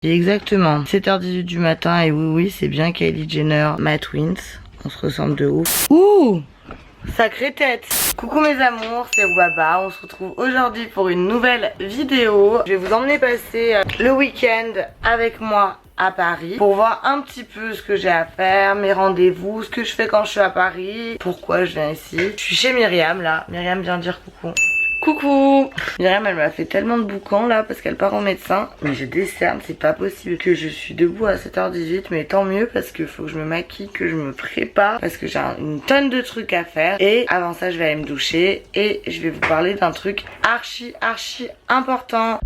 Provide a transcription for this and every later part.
Il est exactement 7h18 du matin et oui, c'est bien Kylie Jenner, ma twins. On se ressemble de ouf. Ouh! Sacrée tête! Coucou mes amours, c'est Roubaba. On se retrouve aujourd'hui pour une nouvelle vidéo. Je vais vous emmener passer le week-end avec moi à Paris pour voir un petit peu ce que j'ai à faire, mes rendez-vous, ce que je fais quand je suis à Paris, pourquoi je viens ici. Je suis chez Myriam là. Myriam vient dire coucou. Coucou! Myriam elle m'a fait tellement de boucans là parce qu'elle part au médecin. Mais j'ai des cernes, c'est pas possible que je suis debout à 7h18. Mais tant mieux parce qu'il faut que je me maquille, que je me prépare. Parce que j'ai une tonne de trucs à faire. Et avant ça je vais aller me doucher. Et je vais vous parler d'un truc archi important.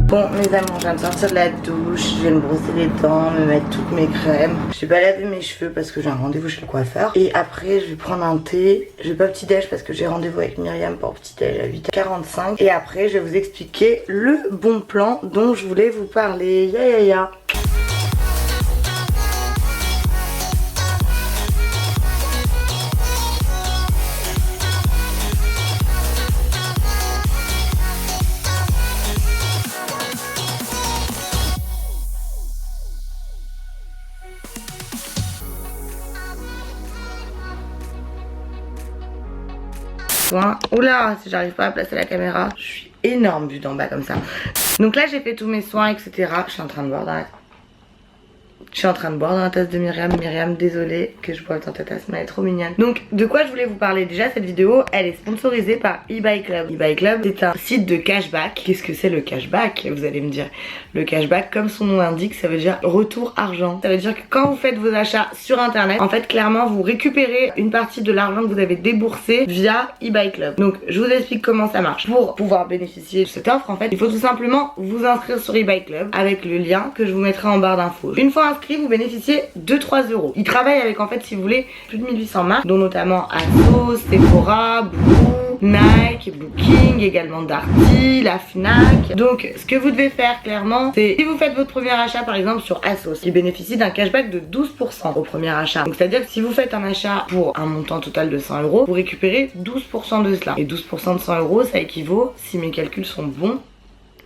Bon mes amours, je viens de sortir de la douche, je vais me brosser les dents, me mettre toutes mes crèmes. Je vais pas laver mes cheveux parce que j'ai un rendez-vous chez le coiffeur. Et après je vais prendre un thé, je vais pas petit déj parce que j'ai rendez-vous avec Myriam pour petit déj à 8h45. Et après je vais vous expliquer le bon plan dont je voulais vous parler. Ya. Oula, si j'arrive pas à placer la caméra, je suis énorme vue d'en bas comme ça. Donc là j'ai fait tous mes soins etc. Je suis en train de boire dans la tasse de Myriam. Myriam, désolée que je bois dans ta tasse, mais elle est trop mignonne. Donc de quoi je voulais vous parler? Déjà cette vidéo elle est sponsorisée par eBay Club. eBay Club c'est un site de cashback. Qu'est-ce que c'est le cashback? Vous allez me dire. Le cashback, comme son nom l'indique, ça veut dire retour argent. Ça veut dire que quand vous faites vos achats sur internet, en fait clairement vous récupérez une partie de l'argent que vous avez déboursé via eBay Club. Donc je vous explique comment ça marche. Pour pouvoir bénéficier de cette offre en fait, il faut tout simplement vous inscrire sur eBay Club avec le lien que je vous mettrai en barre d'infos. Une fois inscrit, vous bénéficiez de 3 €. Ils travaillent avec en fait si vous voulez plus de 1800 marques, dont notamment Asos, Sephora, Blue, Nike, Booking, également Darty, la Fnac. Donc ce que vous devez faire clairement, c'est si vous faites votre premier achat par exemple sur Asos, qui bénéficie d'un cashback de 12% au premier achat. Donc c'est à dire que si vous faites un achat pour un montant total de 100 €, vous récupérez 12% de cela. Et 12% de 100 €, ça équivaut, si mes calculs sont bons,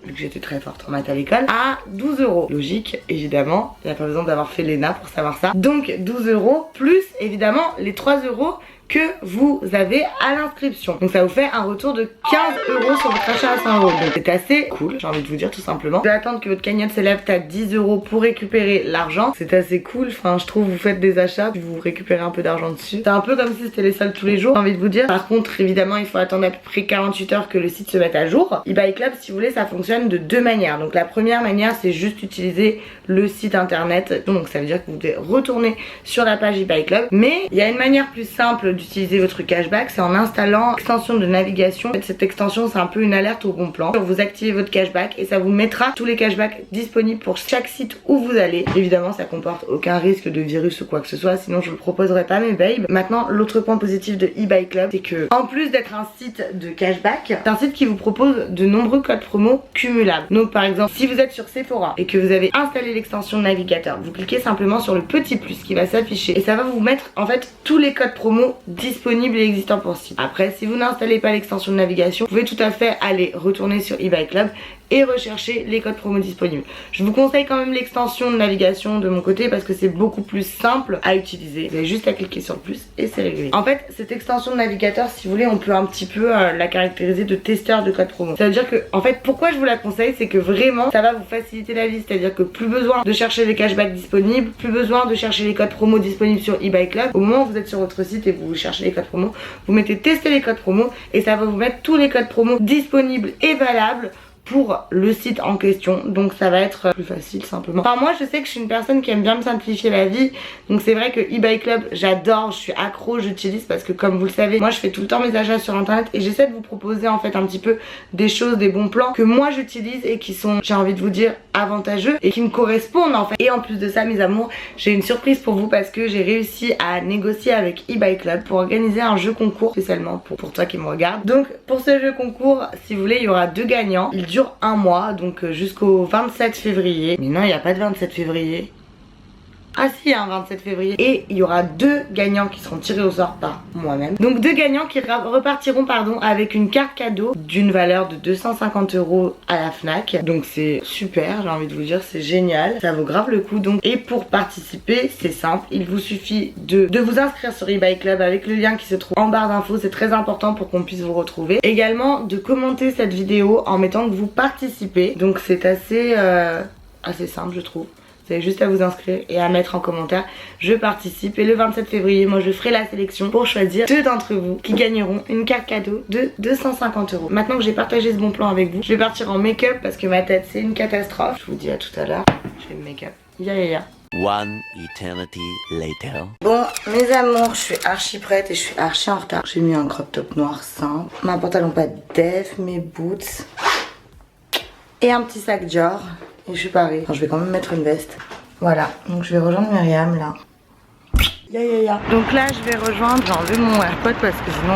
vu que j'étais très forte en maths à l'école, à 12 €. Logique, évidemment, il n'y a pas besoin d'avoir fait l'ENA pour savoir ça. Donc 12 € plus évidemment les 3 € que vous avez à l'inscription. Donc ça vous fait un retour de 15 € sur votre achat à 100 €. Donc c'est assez cool, j'ai envie de vous dire tout simplement. Vous devez attendre que votre cagnotte s'élève à 10 € pour récupérer l'argent. C'est assez cool, enfin je trouve vous faites des achats puis vous récupérez un peu d'argent dessus. C'est un peu comme si c'était les soldes tous les jours, j'ai envie de vous dire. Par contre évidemment il faut attendre à peu près 48 heures que le site se mette à jour. eBay Club si vous voulez ça fonctionne de deux manières. Donc la première manière c'est juste utiliser le site internet. Donc ça veut dire que vous devez retourner sur la page eBay Club. Mais il y a une manière plus simple d'utiliser votre cashback, c'est en installant l'extension de navigation. En fait, cette extension c'est un peu une alerte au bon plan. Vous activez votre cashback et ça vous mettra tous les cashbacks disponibles pour chaque site où vous allez. Évidemment ça comporte aucun risque de virus ou quoi que ce soit, sinon je vous le proposerai pas mes babes. Maintenant l'autre point positif de eBay Club c'est que en plus d'être un site de cashback, c'est un site qui vous propose de nombreux codes promo cumulables. Donc par exemple si vous êtes sur Sephora et que vous avez installé l'extension de navigateur, vous cliquez simplement sur le petit plus qui va s'afficher et ça va vous mettre en fait tous les codes promo disponibles et existants pour ce site. Après si vous n'installez pas l'extension de navigation, vous pouvez tout à fait aller retourner sur eBay Club et rechercher les codes promo disponibles. Je vous conseille quand même l'extension de navigation de mon côté parce que c'est beaucoup plus simple à utiliser. Vous avez juste à cliquer sur le plus et c'est réglé. En fait cette extension de navigateur si vous voulez on peut un petit peu la caractériser de testeur de codes promo. Ça veut dire que en fait pourquoi je vous la conseille c'est que vraiment ça va vous faciliter la vie. C'est à dire que plus besoin de chercher les cashbacks disponibles, plus besoin de chercher les codes promo disponibles sur eBay Club. Au moment où vous êtes sur votre site et vous cherchez les codes promo, vous mettez tester les codes promo et ça va vous mettre tous les codes promo disponibles et valables pour le site en question. Donc ça va être plus facile simplement. Enfin moi je sais que je suis une personne qui aime bien me simplifier la vie. Donc c'est vrai que eBay Club j'adore, je suis accro, j'utilise parce que comme vous le savez moi je fais tout le temps mes achats sur internet et j'essaie de vous proposer en fait un petit peu des choses, des bons plans que moi j'utilise et qui sont, j'ai envie de vous dire, avantageux et qui me correspondent en fait. Et en plus de ça mes amours, j'ai une surprise pour vous parce que j'ai réussi à négocier avec eBay Club pour organiser un jeu concours spécialement pour toi qui me regarde. Donc pour ce jeu concours si vous voulez il y aura 2 gagnants. Il dure un mois donc jusqu'au 27 février. Mais non il n'y a pas de 27 février. Ah si, il y a un 27 février. Et il y aura 2 gagnants qui seront tirés au sort par moi-même. Donc 2 gagnants qui repartiront avec une carte cadeau d'une valeur de 250 € à la Fnac. Donc c'est super, j'ai envie de vous dire, c'est génial. Ça vaut grave le coup. Donc, et pour participer, c'est simple. Il vous suffit de vous inscrire sur eBay Club avec le lien qui se trouve en barre d'infos. C'est très important pour qu'on puisse vous retrouver. Également de commenter cette vidéo en mettant que vous participez. Donc c'est assez simple je trouve. Vous avez juste à vous inscrire et à mettre en commentaire je participe. Et le 27 février, moi je ferai la sélection pour choisir 2 d'entre vous qui gagneront une carte cadeau de 250 €. Maintenant que j'ai partagé ce bon plan avec vous, je vais partir en make-up parce que ma tête c'est une catastrophe. Je vous dis à tout à l'heure. Je fais le make-up. One eternity later. Bon mes amours, je suis archi prête et je suis archi en retard. J'ai mis un crop top noir simple, un pantalon pas de def, mes boots et un petit sac Dior. Et je suis parée. Enfin, je vais quand même mettre une veste. Voilà, donc je vais rejoindre Myriam là. Donc là je vais rejoindre, j'ai enlevé mon AirPod parce que sinon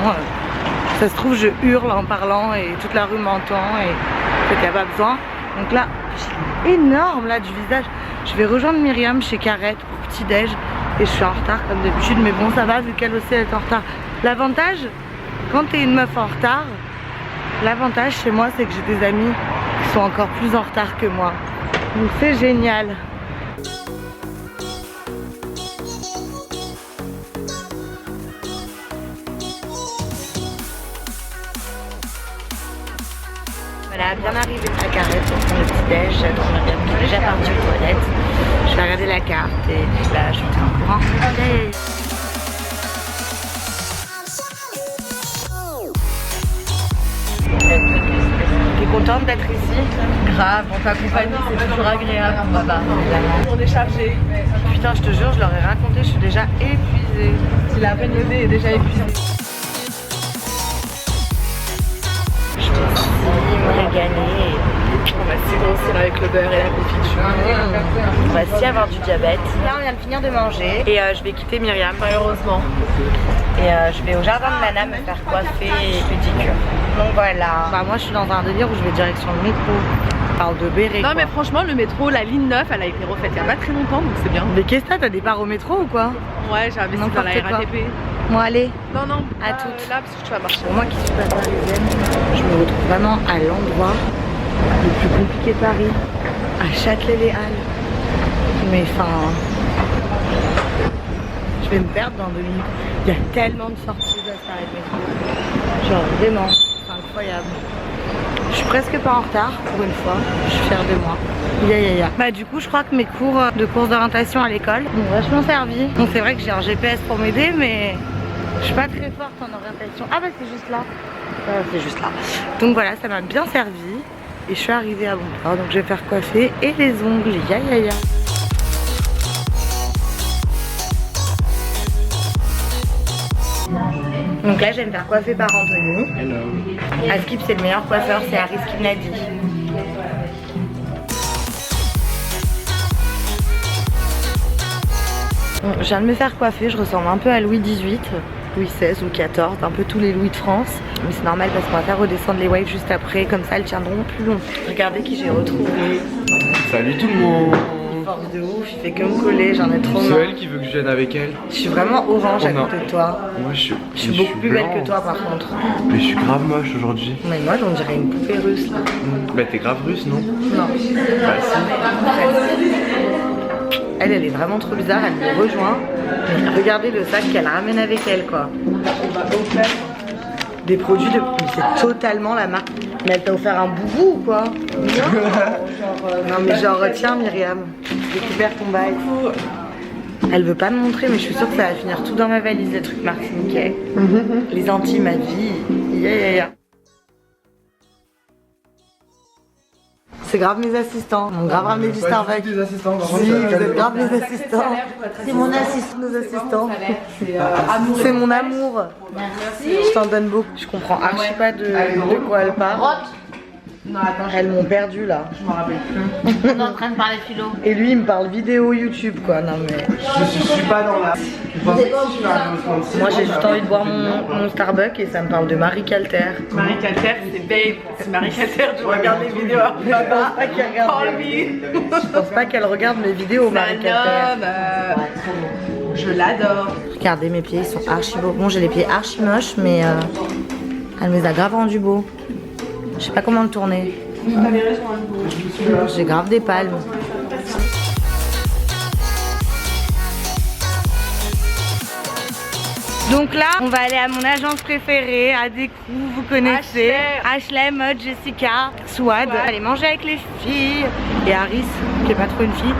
ça se trouve je hurle en parlant et toute la rue m'entend et peut-être qu'il n'y a pas besoin. Donc là, j'ai énorme là du visage. Je vais rejoindre Myriam chez Carrette pour petit déj et je suis en retard comme d'habitude, mais bon ça va vu qu'elle aussi elle est en retard. L'avantage, quand t'es une meuf en retard, l'avantage chez moi c'est que j'ai des amis qui sont encore plus en retard que moi. Donc c'est génial. Voilà, bien arrivé à Carrette pour prendre le petit déj. J'attends Myriam qui est déjà partie aux toilettes. Je vais regarder la carte et puis là je suis en courant. Okay. T'es contente d'être ici? Grave, on t'accompagne, c'est toujours agréable. On est chargé. Putain, je te jure, je leur ai raconté, je suis déjà épuisée. Si la peine levée est déjà épuisée. Je vais me régaler. On va s'y grossir avec le beurre et la confiture. On va s'y avoir du diabète. Là, on vient de finir de manger et je vais quitter Myriam. Malheureusement. Et je vais au jardin de Nana me faire coiffer et pédicure. Donc voilà. Bah moi je suis dans un délire où je vais direction le métro. On parle de Béret. Non mais franchement le métro, la ligne 9 elle a été refaite il y a pas très longtemps donc c'est bien. Mais qu'est-ce que t'as des parts au métro ou quoi? Ouais j'ai investi dans la RATP. Bon allez. Non à toutes. Là parce que tu vas marcher. Pour moi qui suis pas parisienne, je me retrouve vraiment à l'endroit le plus compliqué de Paris. À Châtelet-les-Halles. Mais enfin... Je vais me perdre dans 2 minutes. Il y a tellement de sorties de cet arrêt de métro. Genre vraiment, c'est incroyable. Je suis presque pas en retard pour une fois. Je suis fière de moi. Bah du coup je crois que mes cours de course d'orientation à l'école m'ont vachement servi. Bon c'est vrai que j'ai un GPS pour m'aider mais je suis pas très forte en orientation. Ah bah c'est juste là. C'est juste là. Donc voilà, ça m'a bien servi. Et je suis arrivée à bon port. Donc je vais faire coiffer et les ongles. Donc là je vais me faire coiffer par Anthony. Hello. À Skip c'est le meilleur coiffeur, c'est Harris qui me l'a dit. Bon, je viens de me faire coiffer, je ressemble un peu à Louis XVIII, Louis XVI ou XIV, un peu tous les Louis de France. Mais c'est normal parce qu'on va faire redescendre les waves juste après, comme ça elles tiendront plus long. Regardez qui j'ai retrouvé. Salut tout le monde. Force de ouf, il fait que me coller, j'en ai trop marre. C'est elle qui veut que je vienne avec elle. Je suis vraiment orange à côté de toi. Moi je suis beaucoup plus belle que toi par contre. Mais je suis grave moche aujourd'hui. Mais moi on dirait une poupée russe là. Bah t'es grave russe non? Non. Bah si. Elle est vraiment trop bizarre, elle me rejoint. Mais regardez le sac qu'elle ramène avec elle quoi. Des produits de... Mais c'est totalement la marque. Mais elle t'a offert un boubou ou quoi? Non mais genre tiens Myriam, récupère ton bail. Elle veut pas me montrer mais je suis sûre que ça va finir tout dans ma valise, les trucs martiniquais. Les Antilles, ma vie. C'est grave mes assistants, on grave ramené du Starbucks. Des assistants, Si, vous êtes grave mes assistants. C'est mon assistant, nos assistants. C'est mon amour. Merci. Je t'en donne beaucoup. Je comprends archi pas de quoi elle parle. Non, attends, Elles m'ont perdu là. je m'en rappelle plus. On est en train de parler philo. Et lui il me parle vidéo YouTube quoi. Non mais. Je suis pas dans la. Moi j'ai juste envie de boire mon Starbucks et ça me parle de Marie Calter. Marie Calter, c'est babe. C'est Marie Calter, tu regardes les vidéos. Je pense pas qu'elle regarde. Je pense pas qu'elle regarde mes vidéos Marie Calter. Je l'adore. Regardez mes pieds, ils sont archi beaux. Bon j'ai les pieds archi moches mais elle me les a grave rendus beaux. Je sais pas comment le tourner. J'ai grave des palmes. Donc là, on va aller à mon agence préférée, à Décrou, vous connaissez. Ashley, Mode, Jessica, Swad. Aller manger avec les filles. Et Harris, qui est pas trop une fille.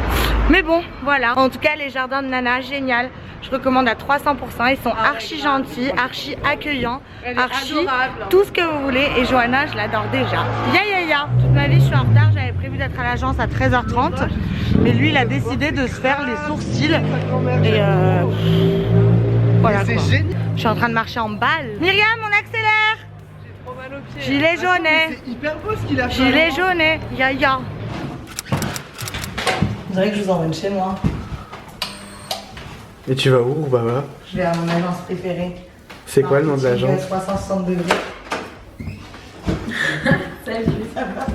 Mais bon, voilà. En tout cas, les jardins de Nana, génial. Je recommande à 300%. Ils sont archi gentils, archi accueillants, archi tout ce que vous voulez. Et Johanna, je l'adore déjà. Ya. Toute ma vie, je suis en retard. J'avais prévu d'être à l'agence à 13h30. Mais lui, il a décidé de se faire les sourcils. Et voilà quoi. Je suis en train de marcher en balle. Myriam, on accélère. J'ai trop mal aux pieds. Gilet jaune. C'est hyper beau ce qu'il a fait. Gilet jaune. Ya. Vous dirait que je vous emmène chez moi. Et tu vas où, Baba? Je vais à mon agence préférée. C'est quoi le nom de l'agence? 360 degrés. Salut, ça va?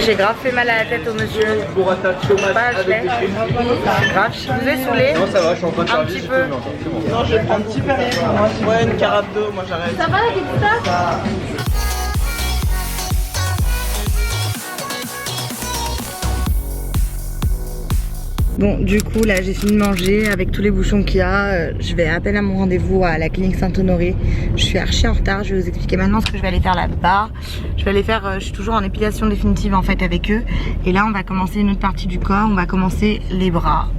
J'ai grave fait mal à la tête au monsieur. Pas Ashley. Grave, je vous ai saoulé. Non, ça va, je suis en train de Un petit peu. Non, je vais prendre un petit Perrier pour moi. Ouais, une carafe d'eau, moi j'arrête. Ça va, ça? Bon, du coup, là, j'ai fini de manger avec tous les bouchons qu'il y a. Je vais à peine à mon rendez-vous à la clinique Saint-Honoré. Je suis archi en retard. Je vais vous expliquer maintenant ce que je vais aller faire là-bas. Je vais aller faire, je suis toujours en épilation définitive en fait avec eux. Et là, on va commencer une autre partie du corps. On va commencer les bras.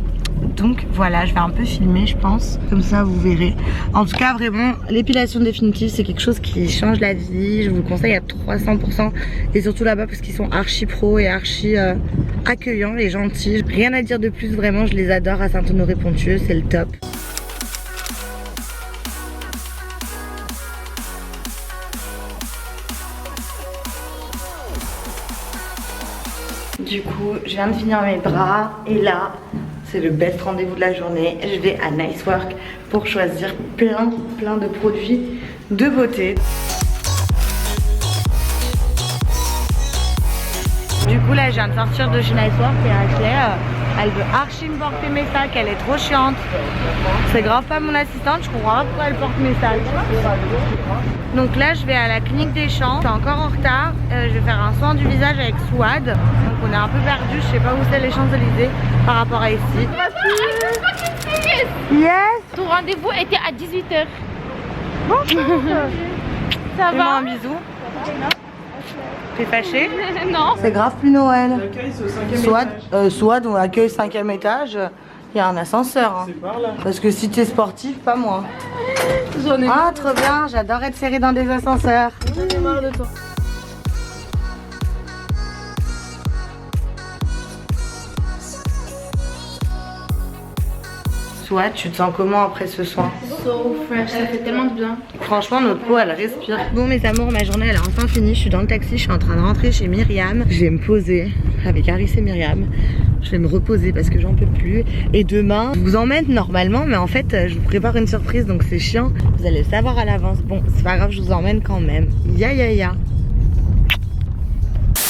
Donc voilà, je vais un peu filmer je pense, comme ça vous verrez. En tout cas vraiment, l'épilation définitive c'est quelque chose qui change la vie. Je vous le conseille à 300% et surtout là-bas parce qu'ils sont archi pro et archi accueillants et gentils. Rien à dire de plus, vraiment je les adore à Saint-Honoré-Ponthieu, c'est le top. Du coup, je viens de finir mes bras et là, c'est le best rendez-vous de la journée. Je vais à Nice Work pour choisir plein de produits de beauté. Du coup là, je viens de sortir de chez Nice Work et Ashley, elle veut archi me porter mes sacs, elle est trop chiante. C'est grave pas mon assistante, je comprends pas pourquoi elle porte mes sacs. Donc là, je vais à la clinique des Champs, je suis encore en retard. Je vais faire un soin du visage avec Swad. Donc on est un peu perdu, je sais pas où c'est les Champs-Élysées par rapport à ici. Yes. Ton rendez-vous était à 18h. Bonjour. Ça Fais-moi va? un bisou. T'es fâché? Non. C'est grave plus Noël. L'accueil, c'est au 5e étage. Swad, on accueille 5e étage. Il y a un ascenseur. Hein. C'est par là. Parce que si t'es sportif, pas moi. J'en ai Ah, trop bien. J'adore être serrée dans des ascenseurs. marre de toi. Swad, tu te sens comment après ce soin? So fresh, ça fait tellement de bien. Franchement, notre peau, elle respire. Bon, mes amours, ma journée, elle est enfin finie. Je suis dans le taxi, je suis en train de rentrer chez Myriam. Je vais me poser avec Harris et Myriam. Je vais me reposer parce que j'en peux plus. Et demain, je vous emmène normalement, mais en fait, je vous prépare une surprise, donc c'est chiant. Vous allez le savoir à l'avance. Bon, c'est pas grave, je vous emmène quand même. Ya.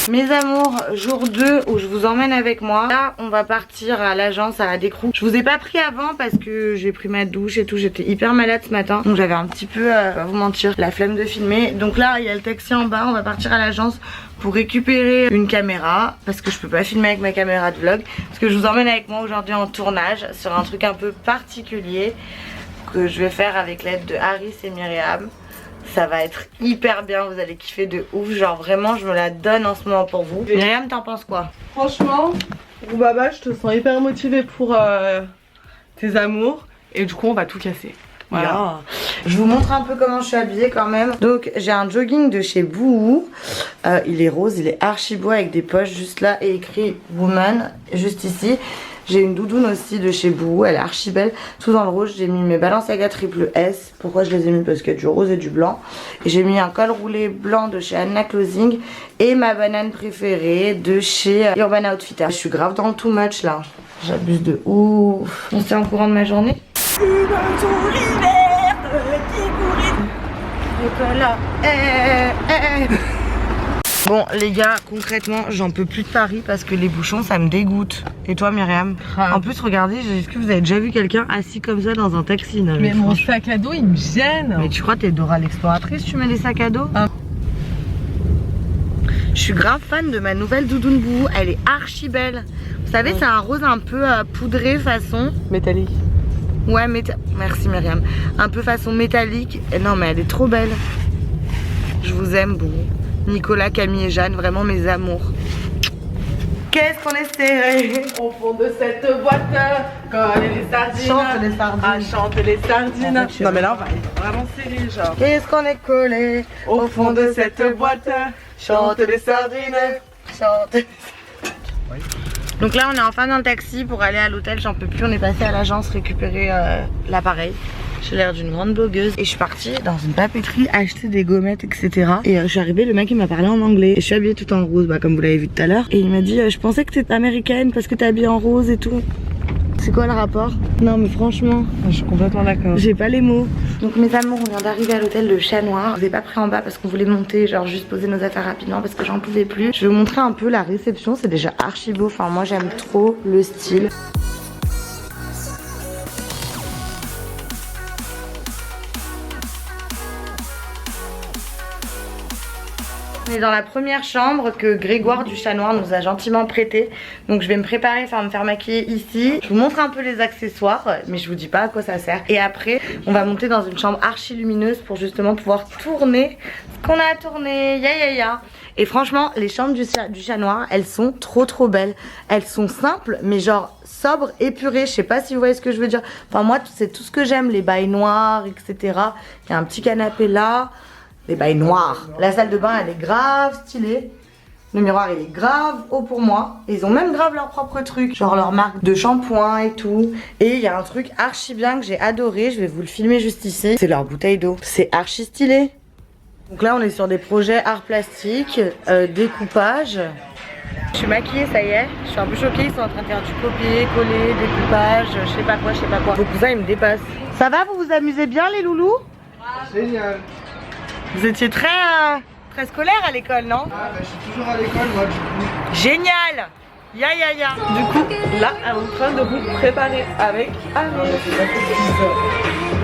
Mes amours, jour 2 où je vous emmène avec moi. Là, on va partir à l'agence à Décrou. Je vous ai pas pris avant parce que j'ai pris ma douche et tout. J'étais hyper malade ce matin. Donc j'avais un petit peu, pas vous mentir, la flemme de filmer. Donc là, il y a le taxi en bas. On va partir à l'agence pour récupérer une caméra. Parce que je peux pas filmer avec ma caméra de vlog. Parce que je vous emmène avec moi aujourd'hui en tournage sur un truc un peu particulier que je vais faire avec l'aide de Harris et Myriam. Ça va être hyper bien, vous allez kiffer de ouf. Genre vraiment, je me la donne en ce moment pour vous. Myriam, t'en penses quoi? Franchement, Baba, je te sens hyper motivée pour tes amours. Et du coup, on va tout casser. Voilà. Yeah. Je vous montre un peu comment je suis habillée quand même. Donc j'ai un jogging de chez Bouhou. Il est rose, il est archi beau avec des poches juste là et écrit Woman juste ici. J'ai une doudoune aussi de chez Boo, elle est archi belle. Tout dans le rouge, j'ai mis mes Balenciaga triple S. Pourquoi je les ai mis? Parce qu'il y a du rose et du blanc. Et j'ai mis un col roulé blanc de chez Anna Clothing. Et ma banane préférée de chez Urban Outfitters. Je suis grave dans le too much là. J'abuse de ouf. On se tient en courant de ma journée. Bon les gars, concrètement j'en peux plus de Paris parce que les bouchons ça me dégoûte. Et toi Myriam? En plus regardez, est-ce que vous avez déjà vu quelqu'un assis comme ça dans un taxi? Non, mais mon sac à dos il me gêne. Mais tu crois t'es Dora l'exploratrice, tu mets des sacs à dos? Je suis grave fan de ma nouvelle doudoune Boo, elle est archi belle. Vous savez c'est un rose un peu poudré façon métallique. Ouais, merci Myriam. Un peu façon métallique. Et non mais elle est trop belle. Je vous aime Boo. Nicolas, Camille et Jeanne, vraiment mes amours. Qu'est-ce qu'on est serré Au fond de cette boîte, quand les sardines. Chante les sardines. Ah, chante les sardines. En fait, non mais là on va être vraiment serré genre. Qu'est-ce qu'on est collé au fond de cette boîte, chante les sardines. Chante. Oui. Donc là on est enfin dans le taxi pour aller à l'hôtel, j'en peux plus, on est passé à l'agence récupérer l'appareil. J'ai l'air d'une grande blogueuse. Et je suis partie dans une papeterie acheter des gommettes etc. Et je suis arrivée, le mec il m'a parlé en anglais. Et je suis habillée tout en rose, comme vous l'avez vu tout à l'heure. Et il m'a dit je pensais que t'étais américaine parce que t'es habillée en rose et tout. C'est quoi le rapport? Non mais franchement, je suis complètement d'accord. J'ai pas les mots. Donc mes amours, on vient d'arriver à l'hôtel de Chat Noir. Je vous ai pas pris en bas parce qu'on voulait monter, genre juste poser nos affaires rapidement parce que j'en pouvais plus. Je vais vous montrer un peu la réception, c'est déjà archi beau. Enfin moi j'aime trop le style. On est dans la première chambre que Grégoire du Chat Noir nous a gentiment prêté. Donc je vais me préparer, enfin me faire maquiller ici. Je vous montre un peu les accessoires, mais je vous dis pas à quoi ça sert. Et après, on va monter dans une chambre archi lumineuse pour justement pouvoir tourner ce qu'on a à tourner. Ya. Et franchement, les chambres du Chat Noir, elles sont trop belles. Elles sont simples, mais genre sobres, épurées. Je sais pas si vous voyez ce que je veux dire. Enfin moi, c'est tout ce que j'aime, les bails noirs, etc. Il y a un petit canapé là. Les bails noirs. La salle de bain elle est grave stylée. Le miroir il est grave haut pour moi. Et ils ont même grave leur propre truc. Genre leur marque de shampoing et tout. Et il y a un truc archi bien que j'ai adoré. Je vais vous le filmer juste ici. C'est leur bouteille d'eau. C'est archi stylé. Donc là on est sur des projets art plastique, découpage. Je suis maquillée, ça y est. Je suis un peu choquée. Ils sont en train de faire du copier, coller, découpage, je sais pas quoi. Vos cousins ils me dépassent. Ça va, vous vous amusez bien les loulous? Génial. Vous étiez très scolaire à l'école, non? Ah bah je suis toujours à l'école moi du coup. Génial. Ya. Du coup, là, elle est en train de vous préparer avec Amé.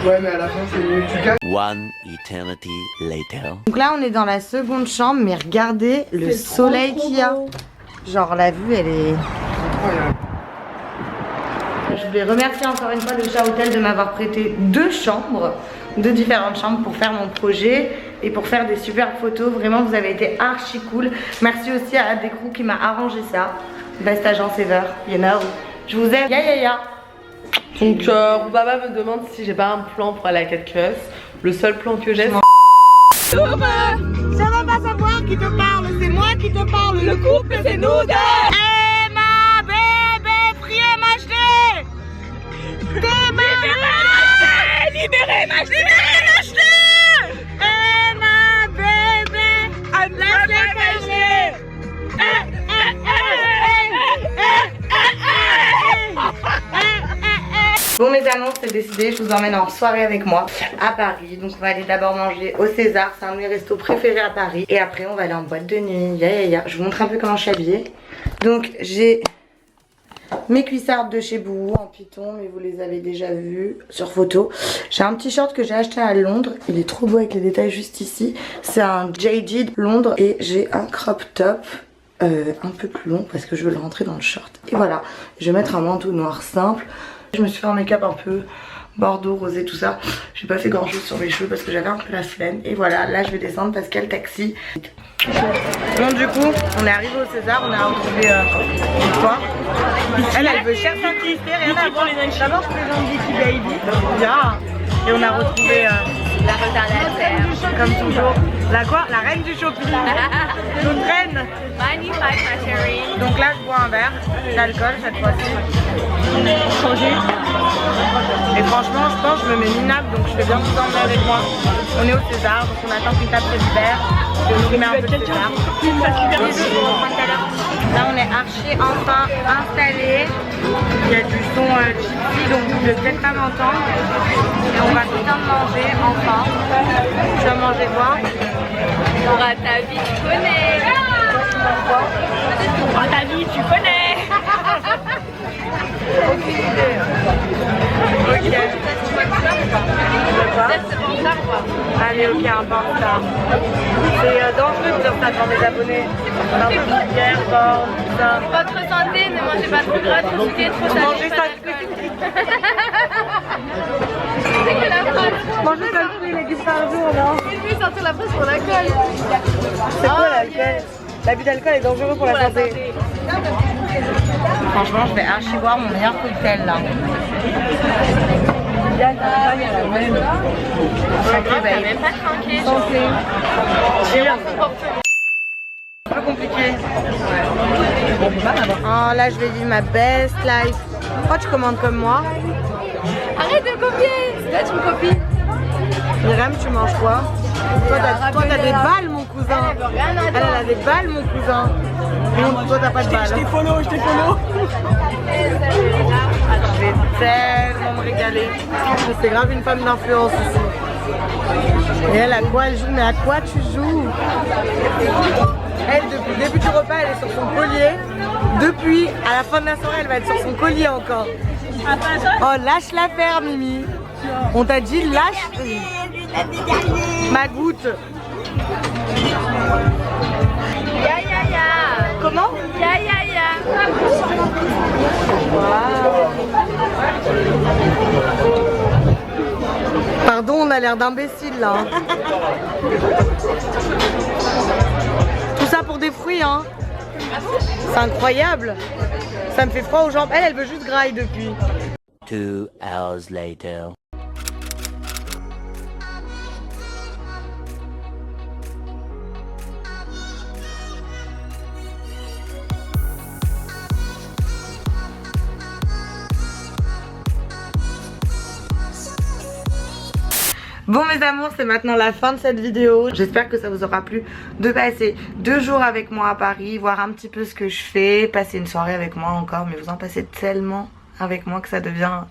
Ouais mais à la fin c'est mieux que tu gagnes. One eternity later. Donc là on est dans la seconde chambre, mais regardez le soleil qu'il y a. Genre la vue elle est... Incroyable. Je voulais remercier encore une fois le Chat Hotel de m'avoir prêté 2 chambres, 2 différentes chambres pour faire mon projet et pour faire des super photos. Vraiment vous avez été archi cool. Merci aussi à Adecrou qui m'a arrangé ça. Best agence ever, you know. Je vous aime, ya. Donc Baba me demande si j'ai pas un plan pour aller à 4 cuisses. Le seul plan que j'ai Ça va pas savoir qui te parle, c'est moi qui te parle. Le couple c'est nous deux. Eh ma bébé, priez m'acheter. Libérez m'acheter. Eh ma bébé, laisse-les cacher. Bon mes amours, c'est décidé, je vous emmène en soirée avec moi à Paris. Donc on va aller d'abord manger au César, c'est un de mes restos préférés à Paris. Et après on va aller en boîte de nuit, ya. Je vous montre un peu comment je suis habillée. Donc j'ai mes cuissardes de chez Boo en python, mais vous les avez déjà vues sur photo. J'ai un petit short que j'ai acheté à Londres, il est trop beau avec les détails juste ici. C'est un JD Londres et j'ai un crop top. Un peu plus long parce que je veux le rentrer dans le short. Et voilà, je vais mettre un manteau noir simple. Je me suis fait un make-up un peu bordeaux, rosé, tout ça. J'ai pas fait grand chose sur mes cheveux parce que j'avais un peu la flemme. Et voilà, là je vais descendre parce qu'il y a le taxi. Bon du coup, on est arrivé au César, on a retrouvé Victoire. Elle veut chercher un petit rien à voir. D'abord je présente Vicky Baby. Bien. Et on a retrouvé la reine du shopping. Comme toujours. La quoi? La reine du shopping. Notre reine. Magnifique, ma chérie. Donc là, je bois un verre d'alcool cette fois-ci. Changé. Et franchement, je pense que je me mets minable, donc je fais bien vous emmener avec moi. On est au César, donc on attend qu'une table se libère. Je vous mets un peu de César. Là, on est archi enfin installé. Il y a du son gypsy, donc vous ne devez peut-être pas m'entendre. Et on va bien manger enfin. Tu vas manger quoi? Pour ta vie, tu connais. Pour ta vie, tu connais. Ok. Allez, ok, un peu en retard. C'est dangereux de dire ça devant des abonnés. On a un peu de bière, tout ça. Votre santé, ne mangez pas trop gras, trop sucré, trop salé. Mangez ça. C'est que la phrase. Mangez ça le fruit, légumes par jour, non? Il peut sortir la phrase pour l'alcool. C'est quoi l'alcool? L'abus d'alcool est dangereux pour la santé. Franchement, je vais archi boire mon meilleur cocktail là. T'as même pas trinqué. C'est un peu compliqué. Oh là, je vais vivre ma best life. Pourquoi tu commandes comme moi? Arrête de copier. Là, tu me copies. Myriam, tu manges quoi? Toi, t'as des balles, mon cousin. Elle a des balles, mon cousin. Non, toi, t'as pas de balles. Je t'ai follow. Je vais tellement me régaler. C'est grave une femme d'influence ici. Et elle, à quoi elle joue? Mais à quoi tu joues? Elle, depuis le début du repas, elle est sur son collier. Depuis, à la fin de la soirée, elle va être sur son collier encore. Oh, lâche l'affaire, Mimi. On t'a dit lâche ma goutte. Ya ya ya. Comment? Ya ya ya. Pardon, on a l'air d'imbéciles là. Hein. Tout ça pour des fruits, hein. C'est incroyable. Ça me fait froid aux jambes. Elle veut juste graille depuis. 2 hours later. Bon mes amours, c'est maintenant la fin de cette vidéo. J'espère que ça vous aura plu de passer 2 jours avec moi à Paris, voir un petit peu ce que je fais, passer une soirée avec moi encore, mais vous en passez tellement avec moi que ça devient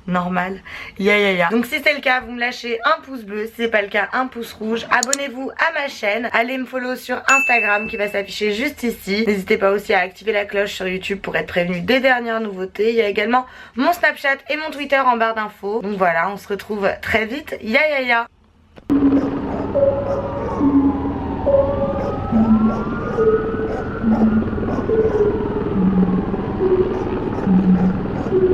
normal. Ya. Donc si c'est le cas, vous me lâchez un pouce bleu, si c'est pas le cas, un pouce rouge. Abonnez-vous à ma chaîne, allez me follow sur Instagram qui va s'afficher juste ici. N'hésitez pas aussi à activer la cloche sur YouTube pour être prévenu des dernières nouveautés. Il y a également mon Snapchat et mon Twitter en barre d'infos. Donc voilà, on se retrouve très vite. Ya.